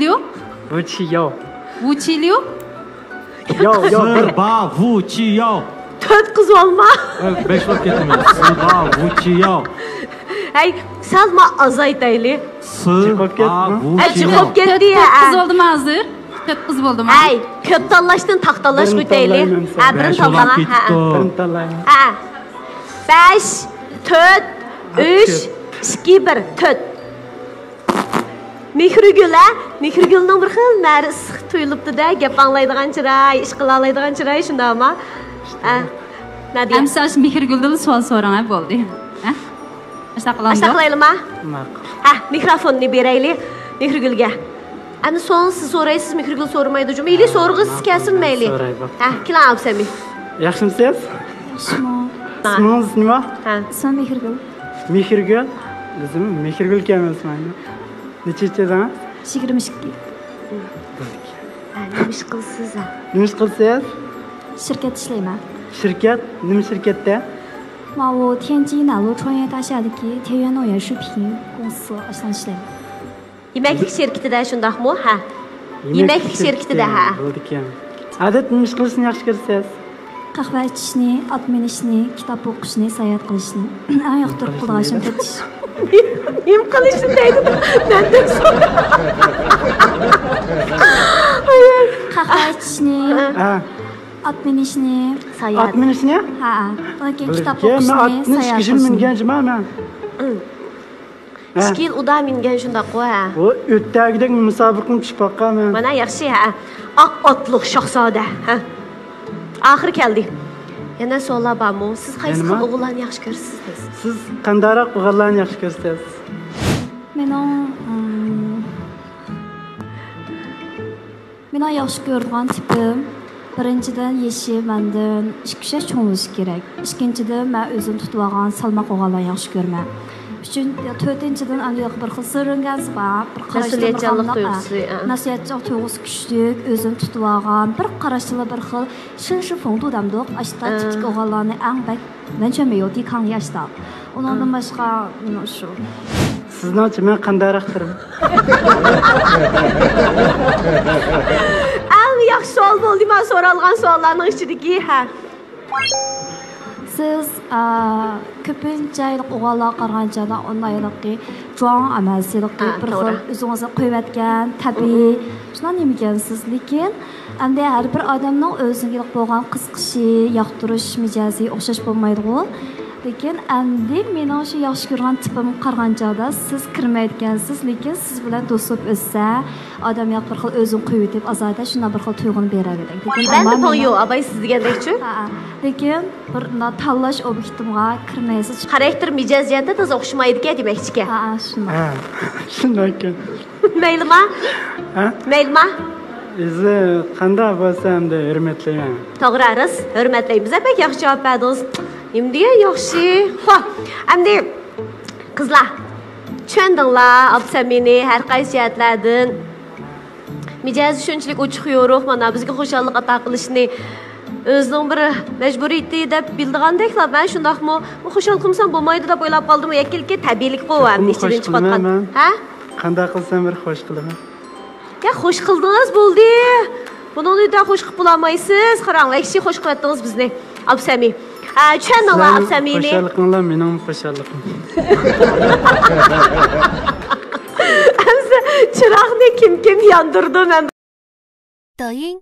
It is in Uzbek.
Liu? Vuchiyo. Vuchiliu? Yo. Sırba vuchiyo. 4 qiz olma. 5 vaqt ketamiz. Sırba vuchiyo. Hey, salma azaytayli. Sırba Chiqib vuchiyo. ketdi ya. Kız oldum hazır. Ket kız oldum. Hey, ko'p tanlashdan taqtanlash Birini o'tayli. tanlayman sen. Ha, birini Besh tanlama. olib ketdi. Birini tanlayman. Ha. 5 4 3 2 1 4. Mehrigulning bir xil nari issiq tuyulibdi-da, gap anglaydigan chiroy, ish qila oladigan chiroy shundaqmi? Ha. Nadiya. Amsash Mehriguldan savol so'rang bo'ldi. Ha? Saqlandim. Saqlaylikmi? Ma'qul. Ha, mikrofonni beraylik Mehrigulga. Ani so'ng siz so'raysiz, Mehrigul so'ramaydi jum. Ili so'rg'isiz kelsinmayli. So'ray bak. Ha, kilan absami. Yaxshimisiz? Yaxshimi? Ismingiz nima? Ha. Ismim Mehrigul. Mehrigul. Bizim Mehrigul kelmasmaydi. Nechichadan? 22. Nima ish qilsiz? Nima ish qilsangiz? Shirkat ishlayman. Shirkat, nima shirkatda? 我天津南路创业大厦的田园农园食品公司上ishlayman. Yemeklik şirketida shundaqmi? Ha. Yemeklik şirketida ha. Bo'ldi ekan. Odat nima ish qilishni yaxshi ko'rasiz? Qahva ichishni, ot minishni, kitob o'qishni, sayohat qilishni eng yoqtirib qilishim ketish. Nima qilishni deydi? Mendan so'ra. Qahva ichishni, Ha. ot minishni, Sayohat. Ot minishni? ha, keyin kitob Men o'qishni, otni sayohat ishkishim qilishni. minganman. Ishkil uda mingan shundaq-ku ha. O o'tdagidek musobaqani tushib boqqanman. Mana yaxshi ha. Oq otliq shohzoda ha. Oxir keldi. Yana so'rlar bormi? Siz qaysi xil o'g'illarni yaxshi ko'rasiz? Siz qandayroq o'g'illarni yaxshi ko'rasiz? Mening yaxshi ko'rgan tipim birinchidan yeshi mendan 2 yosh cho'ng bo'lishi kerak. Ikkinchidan men o'zim tutib olgan salmoq o'g'illarni yaxshi ko'raman. To'rtinchidan aniq bir xil sirringiz bor, bir Mas'uliyatchanlik tuyg'usi. Mas'uliyatchanlik tuyg'usi kuchli, o'zim tutib olgan, bir qarashli bir xil shinshi fongdu damdoq ashta tipik o'g'illarni eng bak men cho'mayoti kan yashda. Undan boshqa shu. Sizningcha men qandayroqdirim? Eng yaxshi savol bo'ldi men so'ralgan savollarning ichidagi ha. Siz ko'pincha o'g'illar qaraganda onlaylikki jo'n amalsizlikki bir xil o'zingizni qo'yayotgan tabiiy shundan yemagansiz, lekin endi har bir odamning o'ziga bo'lgan qiziqishi, yoqtirish mijozi o'xshash bo'lmaydi-ku. Lekin endi mening shu yaxshi ko'rgan tipim qaraganda siz kirmayotgansiz, lekin siz bilan do'stlik o'tsa, odam yoq bir xil o'zini qo'yib azada shunday bir xil tuyg'uni beradi. Ben de to'yo, abay siz degandekchi. Lekin bir tanlash obyektimga kirmaysiz. Xarakter mijoziyatda to'g'ri o'xshamaydi-ku demoqchi. Ha, shunday. Ha. Shunday ekan. Maylimi? Ha? Maylimi? Sizni qanday bo'lsa ham hurmatlayman. To'g'ri, ris, hurmatlaymiz. Bek yaxshi javob berdingiz. Endi yaxshi. Xo'p, endi qizlar, tushundinglar, Absamini har qaysi jihatlardan mijozi shunchalik ochiq yo'ruq, mana bizga xo'shallik ato qilishni o'zining bir majburiyati deb bildigandeklar. Men shundaqmi, bu xo'shal qilsam bo'lmaydi deb o'ylab qoldim. Yakilki tabiiylik qo'yam, ichidan chiqayotgan. Ha? Qanday qilsam bir xo'sh qilaman. Ya xo'sh qildingiz bo'ldi. Buni uyda xo'sh qilib bo'lmaysiz. Qarang, yaxshi xo'sh qilyapsiniz bizni. Absami. Tushundinglar Absamini? Xo'shalliqinglar mening xo'shalliqim. Chiroqni kim yondirdi men? 抖音